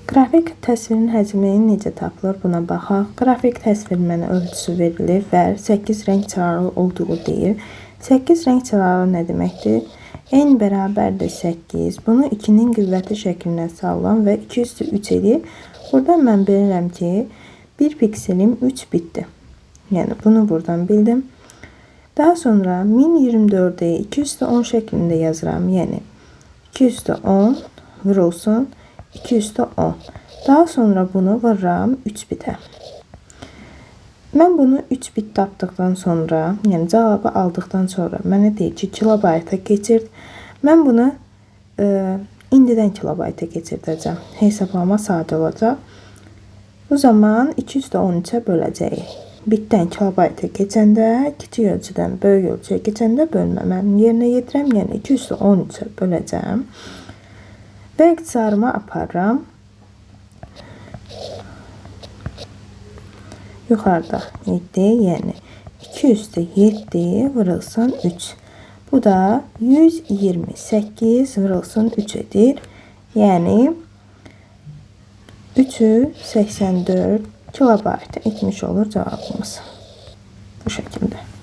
Qrafik təsvirin həcmi necə tapılır buna baxaq. Qrafik təsvir mənə ölçüsü verilir və 8 rəng çarağı olduğu deyir. 8 rəng çarağı nə deməkdir? N bərabərdir 8. Bunu 2-nin qüvvəti şəklinə salıram və 2 üstü 3 edir. Burada mən bilirəm ki, 1 pikselim 3 bitdir. Yəni bunu buradan bildim. Daha sonra 1024'ü 2 üstü 10 şəklində yazıram. Yəni 2 üstü 10 vurulsun 2 üstü 10. Daha sonra bunu vururam 3 bitə. Mən bunu 3 bit tapdıqdan sonra, yəni cavabı aldıqdan sonra mənə deyir ki, kilobayta keçir. Mən bunu indidən kilobayta keçirdəcəm. Hesablama sadə olacaq. Bu zaman 2 üstü 13'ə böləcəyik. Bitdən kilobayta keçəndə, kiçik ölçüdən böyük ölçüyə keçəndə bölməməni yerinə yetirəm. Yəni 2 üstü 13'ə böləcəm. Və ixtisarıma aparıram. Yuxarıda 7, yəni 2 üstü 7 vurulsun 3. Bu da 128 vurulsun 3 edir. Yəni 384 kilobayt etmiş olur cevabımız. Bu şekilde.